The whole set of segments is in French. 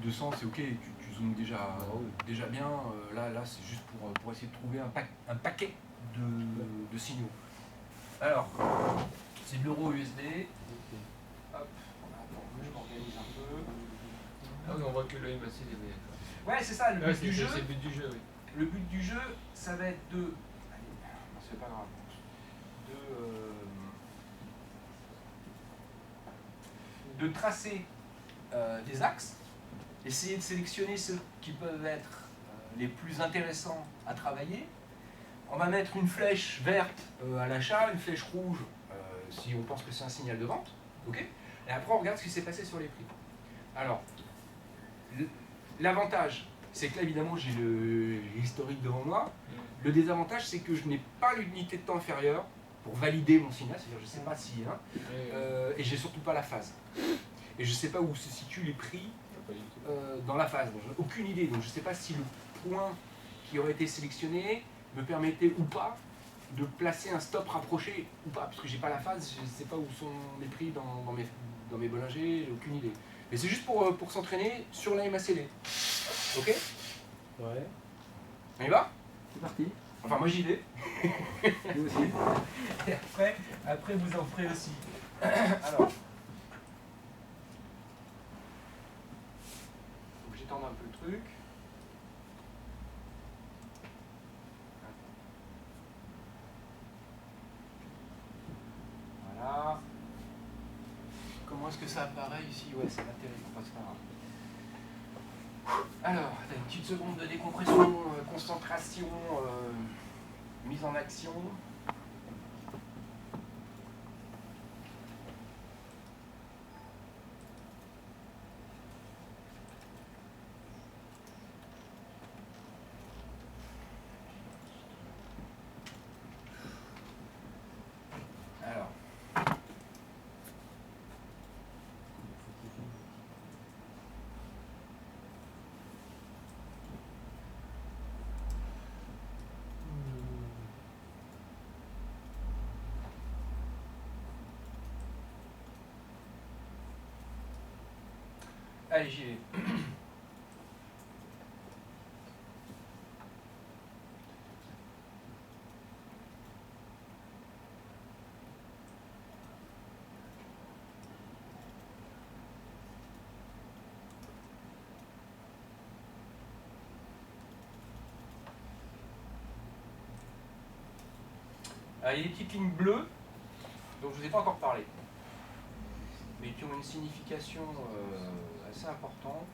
200 c'est ok, tu zoomes déjà, déjà bien. Là c'est juste pour essayer de trouver un paquet de signaux. Alors, c'est de l'euro USB. Hop, attends, je m'organise un peu. Ah oui, on voit que le MACD. Ouais, c'est ça, le but du jeu. C'est le but du jeu, oui. Le but du jeu, ça va être de. Allez, c'est pas grave. De tracer des axes, essayer de sélectionner ceux qui peuvent être les plus intéressants à travailler. On va mettre une flèche verte à l'achat, une flèche rouge si on pense que c'est un signal de vente. Okay, et après, on regarde ce qui s'est passé sur les prix. Alors, l'avantage, c'est que là, évidemment, j'ai l'historique devant moi. Le désavantage, c'est que je n'ai pas l'unité de temps inférieure pour valider mon signal, c'est-à-dire je ne sais pas si, et j'ai surtout pas la phase. Et je ne sais pas où se situent les prix dans la phase. Donc, je n'ai aucune idée, donc je ne sais pas si le point qui aurait été sélectionné me permettait ou pas de placer un stop rapproché ou pas, puisque j'ai pas la phase, je ne sais pas où sont les prix dans mes Bollinger, j'ai aucune idée. Mais c'est juste pour s'entraîner sur la MACD. Ok? Ouais. On y va? C'est parti. Enfin, moi j'y vais. Nous aussi. Et après vous en ferez aussi. Alors. Faut que j'étende un peu le truc. Voilà. Comment est-ce que ça apparaît ici? Ouais, ça va terrible, c'est pas grave. Alors, une petite seconde de décompression, concentration, mise en action. Alors. Allez, j'y vais. Il y a des petites lignes bleues dont je ne vous ai pas encore parlé, mais qui ont une signification assez importante.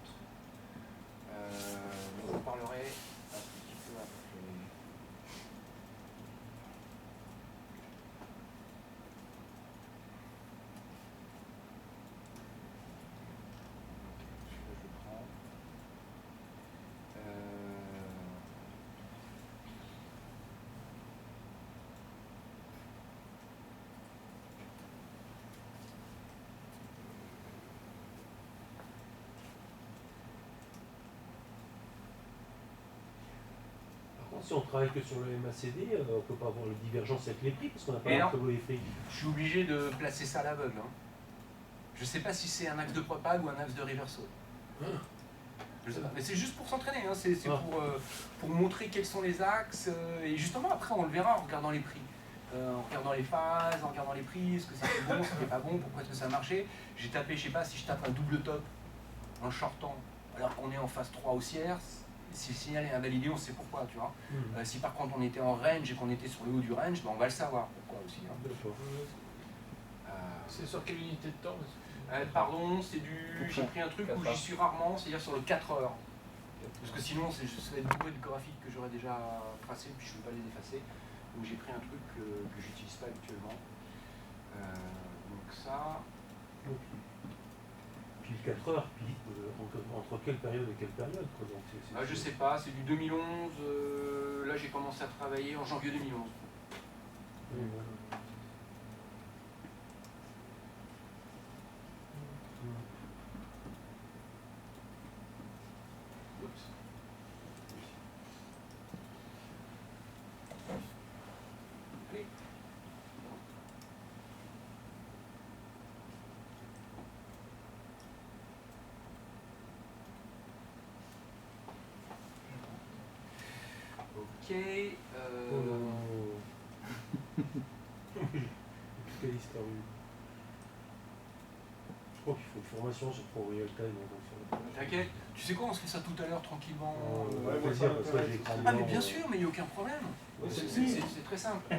Je vous en parlerai un petit peu après. Je prends. Si on travaille que sur le MACD, on ne peut pas avoir de divergence avec les prix parce qu'on n'a pas le tableau des prix. Je suis obligé de placer ça à l'aveugle. Hein. Je ne sais pas si c'est un axe de propag ou un axe de reverso. Je sais pas. Mais c'est juste pour s'entraîner, hein. C'est pour montrer quels sont les axes. Et justement, après, on le verra en regardant les prix. En regardant les phases, en regardant les prix, est-ce que c'était bon, c'était pas bon, pourquoi est-ce que ça a marché. J'ai tapé, je sais pas, si je tape un double top en shortant alors qu'on est en phase 3 haussière, si le signal est invalidé, on sait pourquoi, tu vois. Si par contre on était en range et qu'on était sur le haut du range, ben on va le savoir pourquoi aussi. Hein. C'est sur quelle unité de temps? Pardon, c'est du. J'ai pris un truc où j'y suis rarement, c'est-à-dire sur le 4 heures. Parce que sinon, ça va être bourré de graphiques que j'aurais déjà tracés, puis je ne veux pas les effacer. Donc j'ai pris un truc que j'utilise pas habituellement. Donc ça. Puis le 4 heures, puis entre quelle période et quelle période quoi. Donc, je sais pas, c'est du 2011. Là j'ai commencé à travailler en janvier 2011. Voilà. Ok. Oh là là. Quelle histoire. Je crois qu'il faut une formation sur Pro Real Time. T'inquiète. Tu sais quoi, on se fait ça tout à l'heure tranquillement. Plaisir, parce que j'ai écran Ah mais blanc, bien sûr, mais il n'y a aucun problème. Ouais, C'est très simple.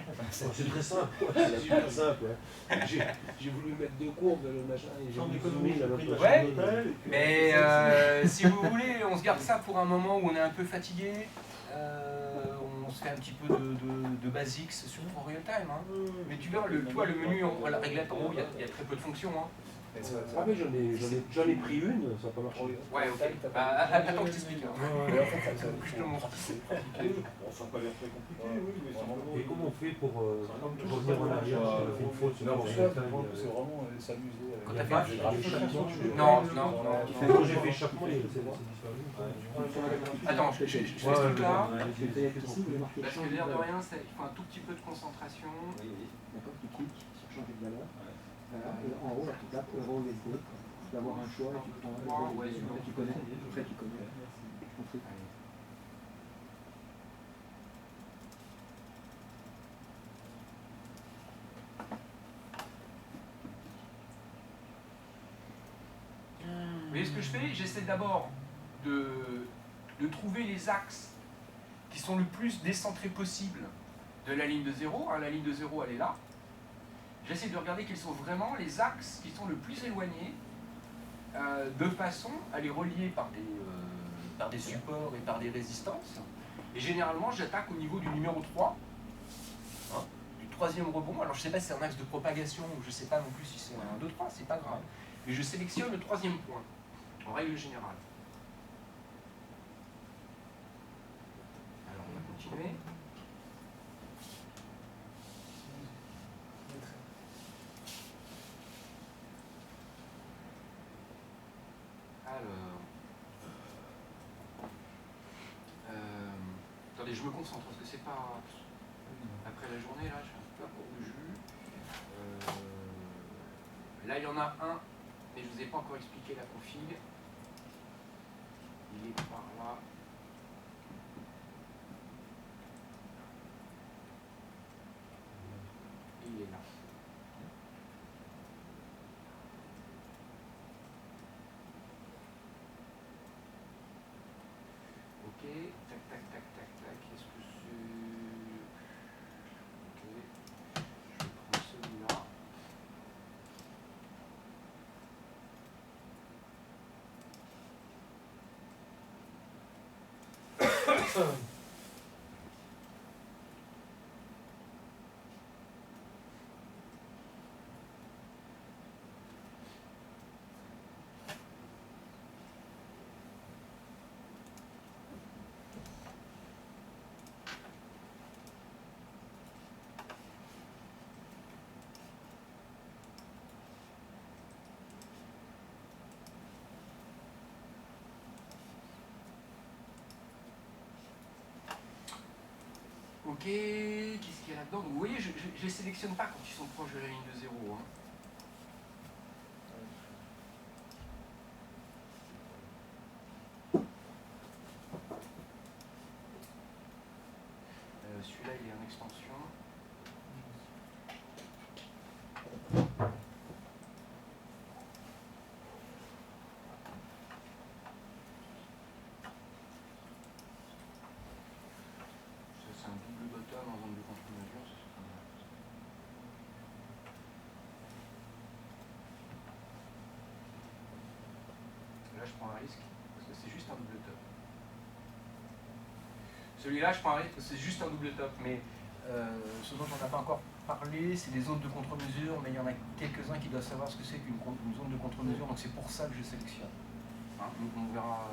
c'est très simple. C'est super simple. Ouais. J'ai voulu mettre deux courbes, le machin, et j'ai voulu zoomer la notation Ouais. d'hôtel. Mais si vous voulez, on se garde ça pour un moment où on est un peu fatigué. On se fait un petit peu de basics sur Pro Real Time. Hein. Mais tu verras, le menu, la réglette en haut, il y a très peu de fonctions. Hein. Ah mais j'en ai pris une, ça n'a pas marché. Ouais, ok. Attends que je t'explique. Hein. Je te montre. On sent pas l'air très compliqué, oui, mais Et comment on fait pour revenir en arrière si on a fait une faute sur non, Pro c'est Real Time vraiment s'amuser. Quand t'as fait l'échappement, Non. Quand j'ai fait l'échappement, c'est disparu. Attends, je fais ce truc-là. Parce que Parce l'air de rien, il faut un tout petit peu de concentration. D'accord, tu cliques sur changer de valeur. Voilà, et en haut, là, tu tapes euro USD. Tu vas avoir un choix et tu prends euro USD. Après, tu connais. Après, tu connais. Je compris. Vous voyez ce que je fais? J'essaie d'abord de trouver les axes qui sont le plus décentrés possible de la ligne de 0. Hein, la ligne de 0, elle est là. J'essaie de regarder quels sont vraiment les axes qui sont le plus éloignés, de façon à les relier par des supports et par des résistances. Et généralement, j'attaque au niveau du numéro 3, hein, du troisième rebond. Alors je ne sais pas si c'est un axe de propagation ou je ne sais pas non plus si c'est un 1, 2, 3, c'est pas grave. Mais je sélectionne le troisième point, en règle générale. Alors on va continuer. Alors, attendez, je me concentre parce que c'est pas après la journée là, je suis un peu à court de jus. Là, il y en a un, mais je vous ai pas encore expliqué la config. Il est par là. Et il est là. Ok, tac, tac, tac, tac, tac, est-ce que c'est... Ok, je vais prendre celui-là. Ok, qu'est-ce qu'il y a là-dedans? Donc, vous voyez, je ne les sélectionne pas quand ils sont proches de la ligne de 0. Hein. Celui-là, il est en extension. C'est un double bottom en zone de contre-mesure. Là, je prends un risque parce que c'est juste un double top. Celui-là, je prends un risque parce que c'est juste un double top. Mais ce dont on n'a pas encore parlé, c'est des zones de contre-mesure. Mais il y en a quelques-uns qui doivent savoir ce que c'est qu'une zone de contre-mesure. Donc c'est pour ça que je sélectionne. Hein, on verra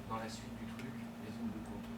dans la suite du truc les zones de contre.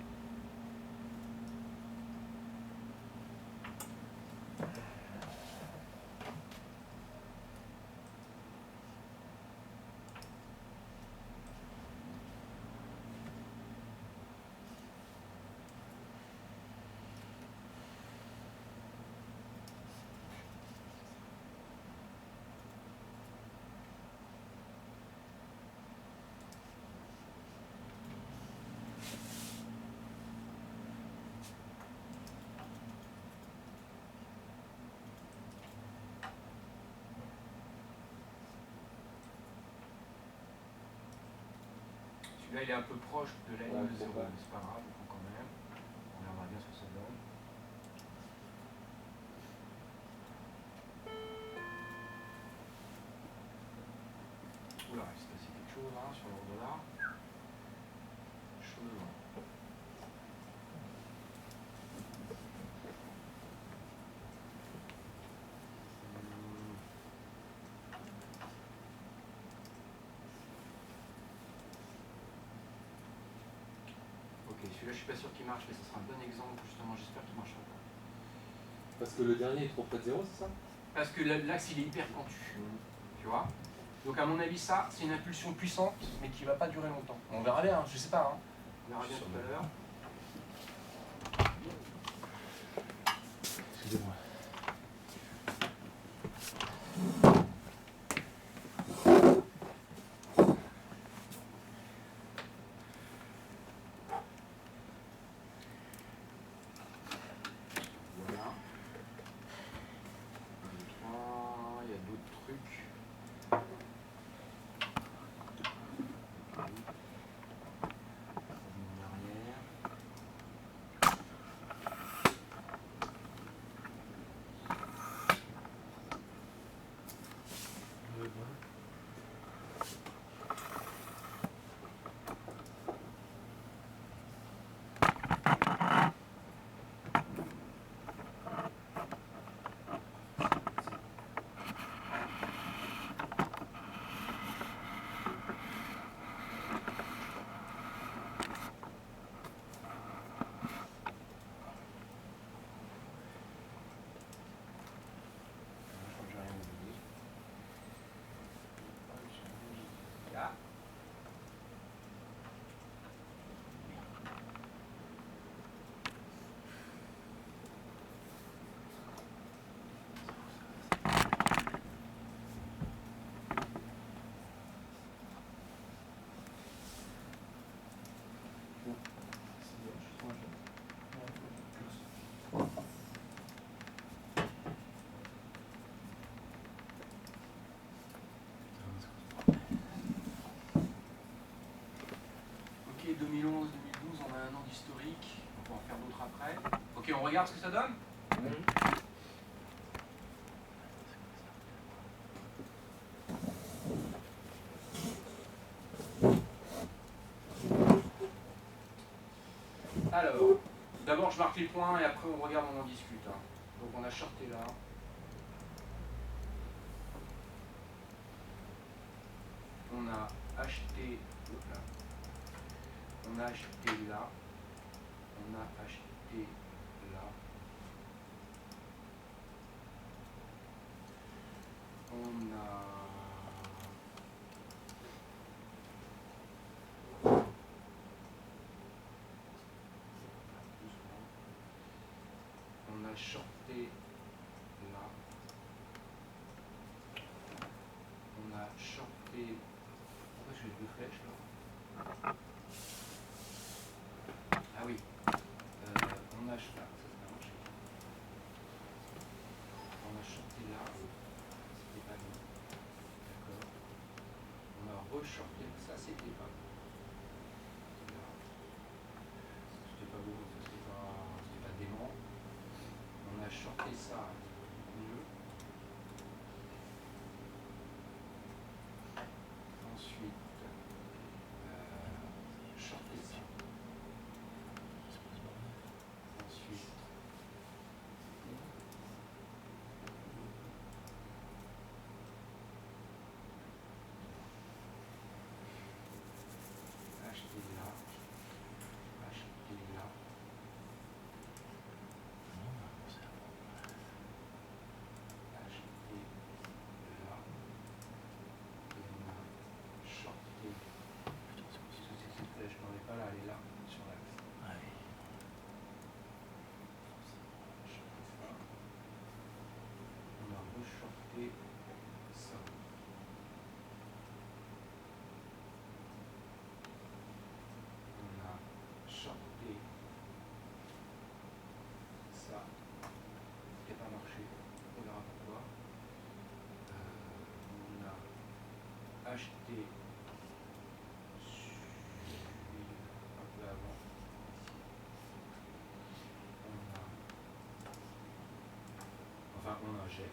Là, il est un peu proche de la Ouais, ligne de 0, ouais. mais c'est pas grave, on prend quand même. On regardera bien ce que ça donne. Oula, il s'est passé quelque chose hein, sur l'euro dollar. Chose. Ok, celui-là je suis pas sûr qu'il marche, mais ce sera un bon exemple, justement, j'espère qu'il marchera pas. Parce que le dernier est trop près de 0, c'est ça? Parce que l'axe il est hyper pentu, tu vois. Donc à mon avis ça, c'est une impulsion puissante, mais qui va pas durer longtemps. On verra bien, je sais pas, hein. On verra bien tout à l'heure. Excusez-moi. Voilà. 1, 2, 3, il y a d'autres trucs. Revenir en arrière. Je crois que j'ai rien oublié. Là. Ok, 2011, 2012, on a un an d'historique. On peut en faire d'autres après. Ok, on regarde ce que ça donne. Alors, d'abord je marque les points et après on regarde, on en discute. Hein. Donc on a shorté là. On a acheté là. On a acheté là. On a acheté là. On a... On a shorté là. On a shorté... Pourquoi j'ai deux flèches là? Ah oui. On a... Ah, ça a marché. On a shorté là. C'était pas bien. D'accord. On a re-shorté. Ça c'était pas bon. Là. C'était pas beau, c'était pas dément. On a shorté ça mieux. Ensuite, on injecte.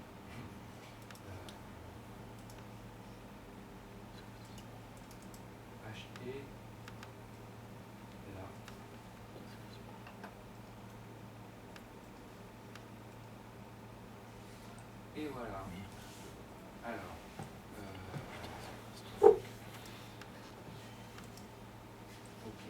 Acheter. Là. Et voilà. Alors. Ok.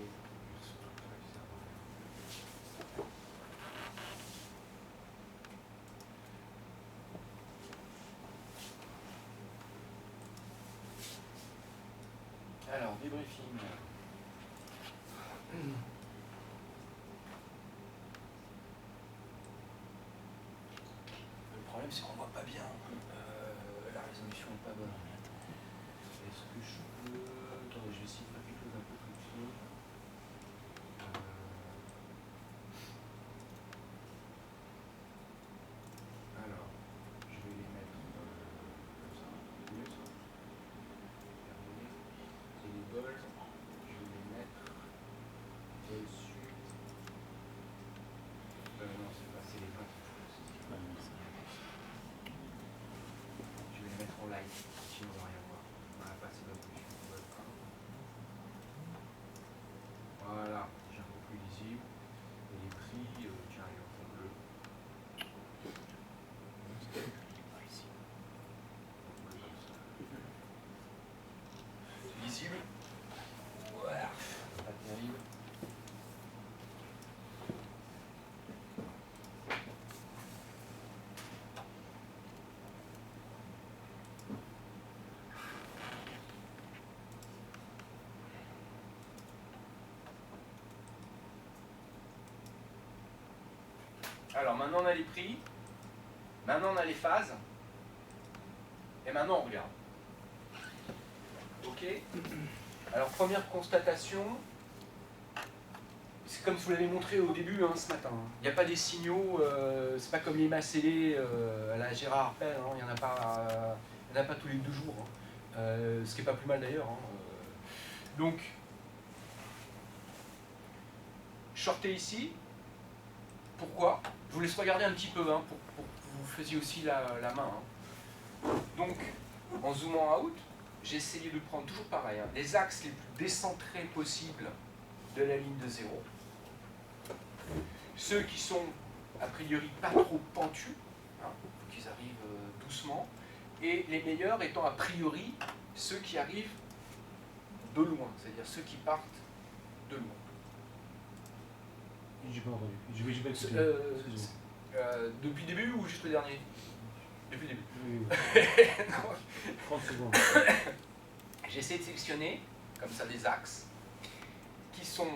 Alors, débriefing. Le problème, c'est qu'on voit pas bien. La résolution n'est pas bonne. Est-ce que je peux... Attendez, je vais essayer de faire quelque chose d'un peu plus petit. Alors, je vais les mettre comme ça. C'est mieux ça. Regardez. Et les bols, je vais les mettre dessus. Non, c'est pas, c'est les 20 qu'il faut. Je vais les mettre en light, sinon on va rien voir. On va passer là-dessus. Voilà, j'ai un peu plus lisible. Et les prix, tiens, ils en font bleu. C'est lisible. Voilà, pas terrible. Alors maintenant on a les prix, maintenant on a les phases, et maintenant on regarde. Ok. Alors première constatation, c'est comme je vous l'avais montré au début ce matin. Il n'y a pas des signaux, c'est pas comme les macellés à la Gérard Arpel, il n'y en a pas tous les 2 jours. Ce qui n'est pas plus mal d'ailleurs. Donc, shortez ici. Pourquoi? Je vous laisse regarder un petit peu pour que vous faisiez aussi la main. Donc, en zoomant out, j'ai essayé de prendre toujours pareil, les axes les plus décentrés possibles de la ligne de 0. Ceux qui sont a priori pas trop pentus, qu'ils arrivent doucement, et les meilleurs étant a priori ceux qui arrivent de loin, c'est-à-dire ceux qui partent de loin. J'ai pas entendu. J'ai pas écouté. Depuis le début ou juste le dernier? Depuis le début. Oui. 30 secondes. J'ai essayé de sélectionner, comme ça, des axes qui sont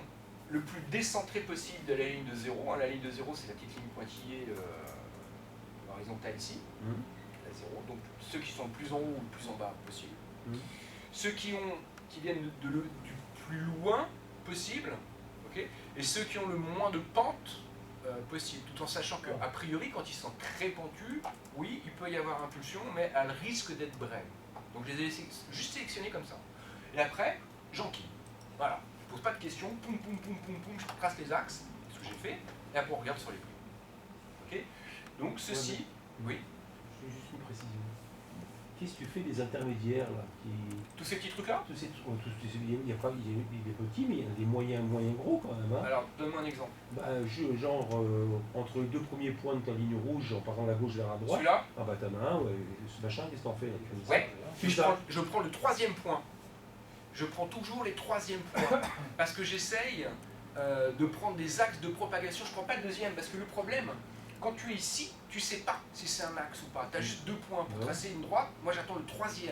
le plus décentrés possible de la ligne de 0. La ligne de 0, c'est la petite ligne pointillée horizontale ici. La 0. Donc ceux qui sont le plus en haut ou le plus en bas possible. Ceux qui viennent du plus loin possible, okay, et ceux qui ont le moins de pente possible, tout en sachant qu'a priori, quand ils sont très pentus, oui, il peut y avoir impulsion, mais elle risque d'être brève. Donc je les ai juste sélectionnés comme ça. Et après, j'enquille. Voilà. Je ne pose pas de questions, poum, poum, poum, poum, poum, je trace les axes, ce que j'ai fait, et après on regarde sur les prix. Ok. Donc ceci, oui. J'ai juste une précision. Qu'est-ce que tu fais des intermédiaires là qui... Tous ces petits trucs-là? Il y a pas, il y a des petits, mais il y en a des moyens gros quand même. Alors, donne-moi un exemple. Genre, entre les 2 premiers points de ta ligne rouge, en partant de la gauche vers la droite. Celui-là? Ah bah t'en as un, ouais. Ce machin, qu'est-ce que t'en fais là? Ouais. Je prends le 3e point. Je prends toujours les 3e points. Parce que j'essaye de prendre des axes de propagation. Je ne prends pas le 2e, parce que le problème, quand tu es ici, tu ne sais pas si c'est un axe ou pas. Tu as juste 2 points pour tracer une droite. Moi, j'attends le 3e.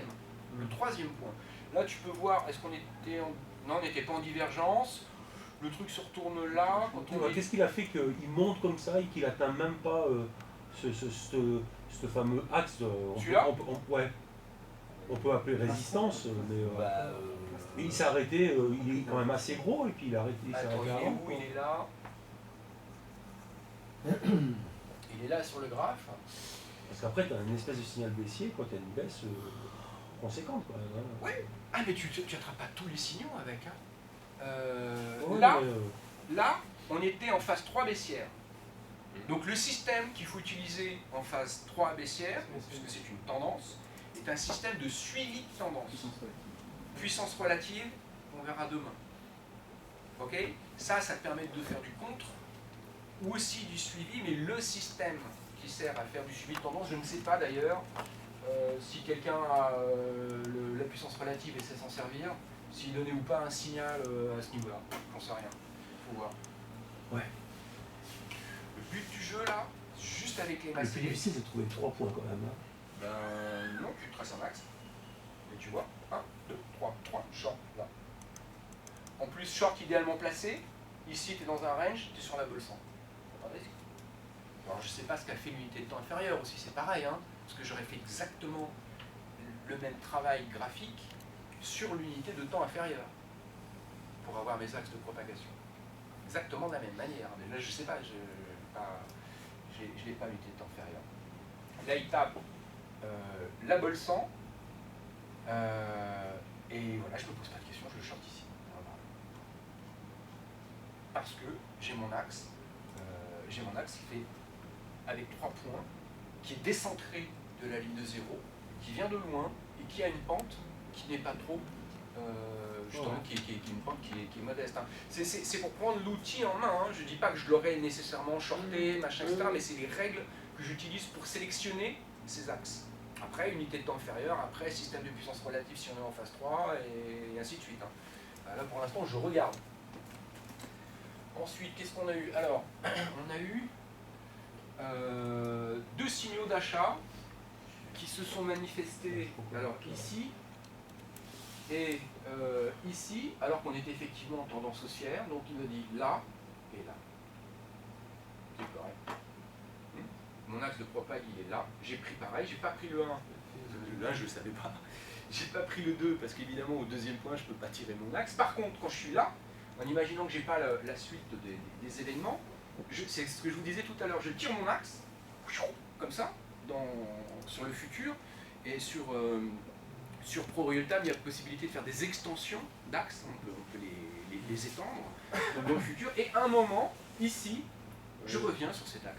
Le 3e point. Là, tu peux voir, est-ce qu'on était en... Non, on n'était pas en divergence. Le truc se retourne là. Qu'est-ce qu'il a fait qu'il monte comme ça et qu'il atteint même pas ce fameux axe? Celui-là? Ouais. On peut appeler résistance, mais il s'est arrêté, il est quand même assez gros, et puis il a arrêté. Il est où? Il est là. Il est là sur le graphe. Parce qu'après, tu as une espèce de signal baissier quand tu as une baisse conséquente. Quand même, Oui. Ah, mais tu n'attrapes pas tous les signaux avec. Ouais, là, on était en phase 3 baissière. Donc le système qu'il faut utiliser en phase 3 baissière, puisque c'est une tendance, est un système de suivi de tendance. Puissance relative, on verra demain. Ok? Ça te permet de faire du contre, ou aussi du suivi, mais le système qui sert à faire du suivi de tendance, je ne sais pas d'ailleurs si quelqu'un a la puissance relative et sait s'en servir, s'il donnait ou pas un signal à ce niveau-là. J'en sais rien. Faut voir. Ouais. Le but du jeu là, juste avec les Le plus macélés. difficile, c'est de trouver 3 points quand même. Hein. Ben non, tu traces un axe. Et tu vois, 1, 2, 3, short là. En plus, short idéalement placé. Ici, tu es dans un range, tu es sur la bolle 100. Alors, je ne sais pas ce qu'a fait l'unité de temps inférieure aussi, c'est pareil, hein, parce que j'aurais fait exactement le même travail graphique sur l'unité de temps inférieure pour avoir mes axes de propagation. Exactement de la même manière. Mais là, je ne sais pas, je n'ai pas l'unité de temps inférieure. Là, il tape la bolle 100. Et voilà, je ne me pose pas de questions, je le short ici. Voilà. Parce que j'ai mon axe qui fait avec 3 points, qui est décentré de la ligne de 0, qui vient de loin et qui a une pente qui n'est pas trop, justement, qui est une pente qui est modeste. Hein. C'est pour prendre l'outil en main, hein. Je ne dis pas que je l'aurais nécessairement shorté, machin, etc., mais c'est les règles que j'utilise pour sélectionner ces axes. Après, unité de temps inférieure, après, système de puissance relative si on est en phase 3, et ainsi de suite. Hein. Là, pour l'instant, je regarde. Ensuite, qu'est-ce qu'on a eu? Alors, on a eu 2 signaux d'achat qui se sont manifestés alors ici et ici, alors qu'on était effectivement en tendance haussière. Donc, il me dit là et là. C'est correct. Mon axe de propag, il est là. J'ai pris pareil, j'ai pas pris le 1. Là, je ne savais pas. J'ai pas pris le 2 parce qu'évidemment, au deuxième point, je ne peux pas tirer mon axe. Par contre, quand je suis là, en imaginant que je n'ai pas la suite des événements, c'est ce que je vous disais tout à l'heure, je tire mon axe, comme ça, sur le futur, et sur Pro Real Time, il y a la possibilité de faire des extensions d'axes, on peut les étendre dans le futur, et à un moment, ici, je reviens sur cet axe.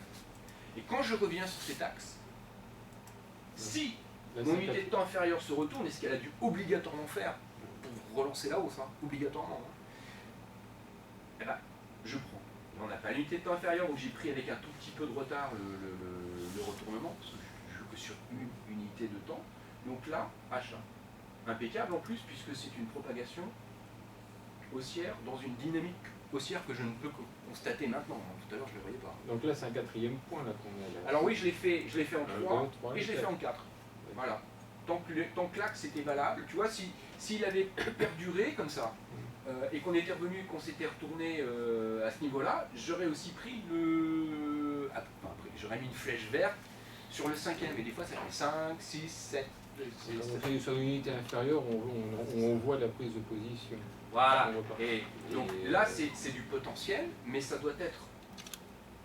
Et quand je reviens sur cet axe, si mon unité de temps inférieure se retourne, et ce qu'elle a dû obligatoirement faire pour relancer la hausse, hein, obligatoirement, hein, eh ben, je prends. On n'a pas l'unité de temps inférieure, donc j'ai pris avec un tout petit peu de retard le retournement, parce que je joue que sur une unité de temps. Donc là, achat. Impeccable en plus, puisque c'est une propagation haussière dans une dynamique haussière que je ne peux constater maintenant. Tout à l'heure, je ne le voyais pas. Donc là, c'est un 4e point là qu'on a là. Alors oui, je l'ai fait en 3 et je l'ai fait en 4. Voilà. Tant que l'axe était valable, tu vois, s'il avait perduré comme ça, et qu'on était revenu, qu'on s'était retourné à ce niveau-là, j'aurais aussi pris j'aurais mis une flèche verte sur le 5e, et des fois ça fait 5, 6, 7. Quand on fait sur l'unité inférieure, on voit la prise de position. Voilà. Et donc là, c'est du potentiel, mais ça doit être...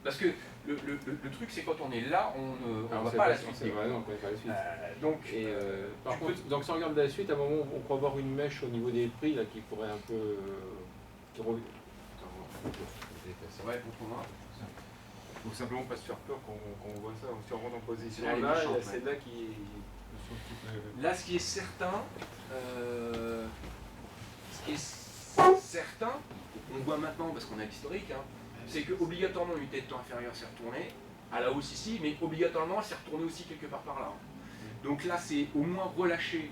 Parce que le truc, c'est quand on est là, on ne voit pas la suite. Ouais, non, on ne connaît pas la suite. Donc, par contre, donc si on regarde la suite, à un moment, on peut avoir une mèche au niveau des prix là, qui pourrait un peu... ouais, contre moi. Il faut simplement pas se faire peur quand on voit ça. Si on rentre en position Là, là, il y a c'est là qui... Là, ce qui est certain, on voit maintenant, parce qu'on a l'historique, hein, c'est que obligatoirement l'unité de temps inférieure s'est retournée, à la hausse ici, mais obligatoirement elle s'est retournée aussi quelque part par là. Donc là, c'est au moins relâcher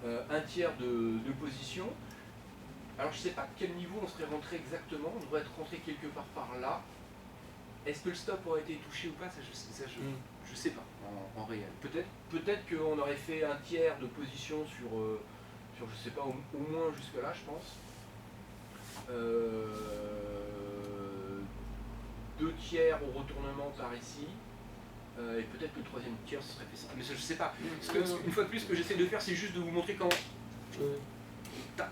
un tiers de position. Alors je ne sais pas à quel niveau on serait rentré exactement, on devrait être rentré quelque part par là. Est-ce que le stop aurait été touché ou pas? Ça, je sais pas en réel. Peut-être qu'on aurait fait un tiers de position sur je sais pas, au moins jusque là, je pense. 2 tiers au retournement par ici. Et peut-être que le 3e tiers ce serait fait ça. Mais ça, je sais pas. Parce que, une fois de plus, ce que j'essaie de faire, c'est juste de vous montrer comment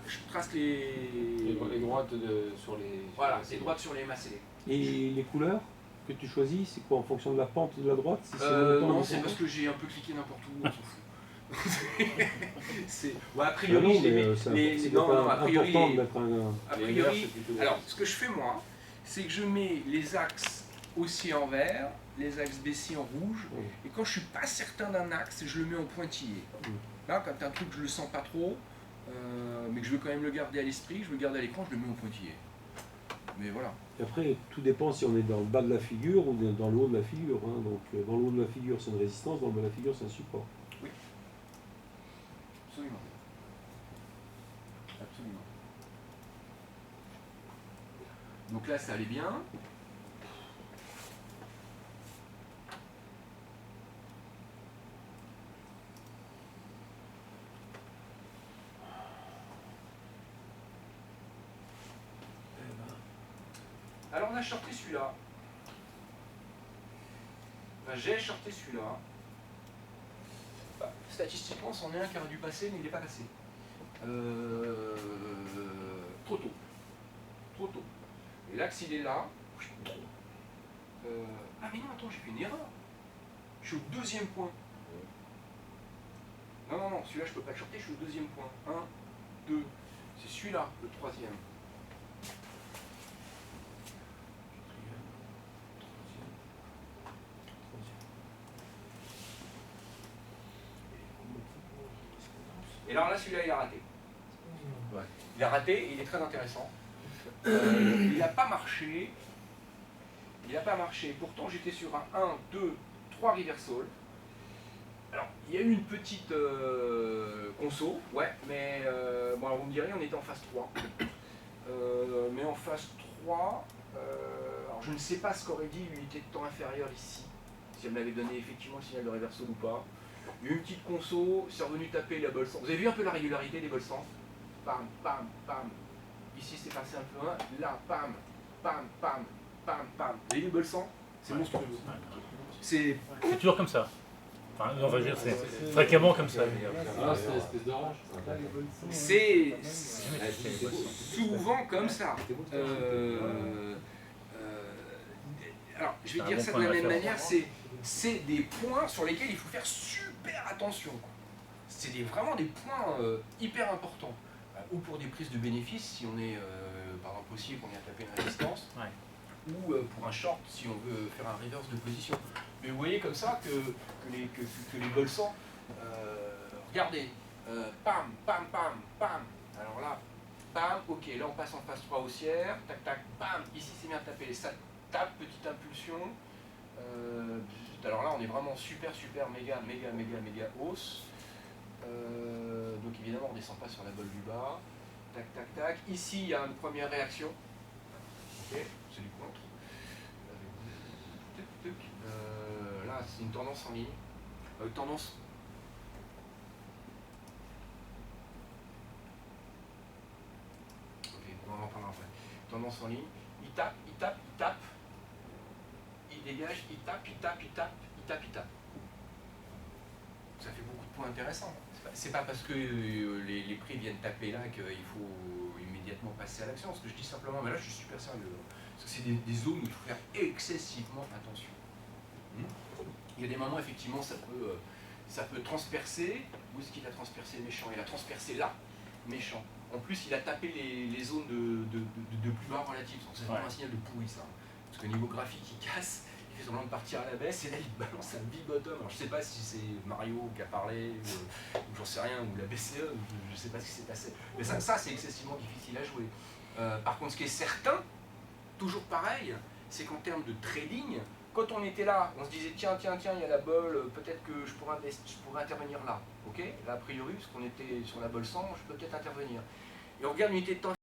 je trace les droites sur les... Voilà, les droites sur les macélés. Et les couleurs que tu choisis, c'est quoi en fonction de la pente de la droite? Non, c'est parce que j'ai un peu cliqué n'importe où, on s'en fout. Ouais, a priori, alors ce que je fais moi, c'est que je mets les axes haussiers en vert, les axes baissiers en rouge. Oui. Et quand je suis pas certain d'un axe, je le mets en pointillé. Là, quand un truc je le sens pas trop, mais que je veux quand même le garder à l'esprit, je veux le garder à l'écran, je le mets en pointillé. Mais voilà. Et après, tout dépend si on est dans le bas de la figure ou dans le haut de la figure. Hein. Donc, dans le haut de la figure, c'est une résistance, dans le bas de la figure, c'est un support. Absolument. Absolument. Donc là, ça allait bien. Alors on a shorté celui-là. Enfin, j'ai shorté celui-là. Bah, statistiquement, c'en est un qui aurait dû passer, mais il n'est pas passé. Trop tôt. Trop tôt. Et l'axe, il est là. Ah mais non, attends, j'ai fait une erreur. Je suis au deuxième point. Non, non, non, celui-là, je peux pas le shorter, je suis au deuxième point. 1, 2. C'est celui-là, le troisième. Et alors là, celui-là, il a raté. Ouais. Il a raté et il est très intéressant. Il n'a pas marché. Il n'a pas marché. Pourtant, j'étais sur un 1, 2, 3 reversal. Alors, il y a eu une petite conso, ouais, mais bon, alors vous me direz, on était en phase 3. Mais en phase 3, alors je ne sais pas ce qu'aurait dit l'unité de temps inférieure ici, si elle m'avait donné effectivement le signal de reversal ou pas. Il y a eu une petite conso, c'est revenu taper la bolson. Vous avez vu un peu la régularité des bolsons? Pam, pam, pam. Ici c'est passé un peu, là, pam, pam, pam, pam, pam. Vous avez vu le bolson? C'est monstrueux. C'est toujours comme ça. Enfin, on va dire, c'est fréquemment comme ça. Ah, c'est une espèce d'orange. c'est souvent comme ça. Alors, je vais dire ça de la même manière, c'est des points sur lesquels il faut faire super attention. C'est vraiment des points hyper importants. Ou pour des prises de bénéfices, si on est, par exemple, haussier, qu'on vient taper une résistance, ou pour un short, si on veut faire un reverse de position. Mais vous voyez comme ça que les bolsons, regardez, pam, pam, pam, pam. Alors là, pam, ok, là on passe en phase 3 haussière, tac, tac, pam, ici c'est bien tapé, ça tape, petite impulsion. Alors là on est vraiment super, super, méga, méga, méga, méga hausse. Donc évidemment on ne descend pas sur la bolle du bas. Tac, tac, tac. Ici il y a une première réaction. Ok, c'est du contre. Là c'est une tendance en ligne. Tendance. Ok, on en parlera après. Tendance en ligne. Il tape, il tape, il tape. Il dégage, il tape, il tape, il tape, il tape, il tape. Ça fait beaucoup de points intéressants. C'est pas parce que les prix viennent taper là qu'il faut immédiatement passer à l'action. Ce que je dis simplement, mais là je suis super sérieux. Parce que c'est des zones où il faut faire excessivement attention. Il y a des moments, effectivement, ça peut transpercer. Où est-ce qu'il a transpercé méchant? Il a transpercé là, méchant. En plus, il a tapé les zones de plus bas relatifs. C'est vraiment un signal de pourri, ça. Parce que niveau graphique, il casse. Il fait semblant de partir à la baisse et là il balance un big bottom. Alors je sais pas si c'est Mario qui a parlé ou j'en sais rien, ou la BCE, je sais pas ce qui s'est passé. Mais ça c'est excessivement difficile à jouer. Par contre ce qui est certain, toujours pareil, c'est qu'en termes de trading, quand on était là, on se disait tiens, il y a la bolle, peut-être que je pourrais intervenir là. Ok, là a priori, parce qu'on était sur la bolle 100, je peux peut-être intervenir. Et on regarde l'unité de temps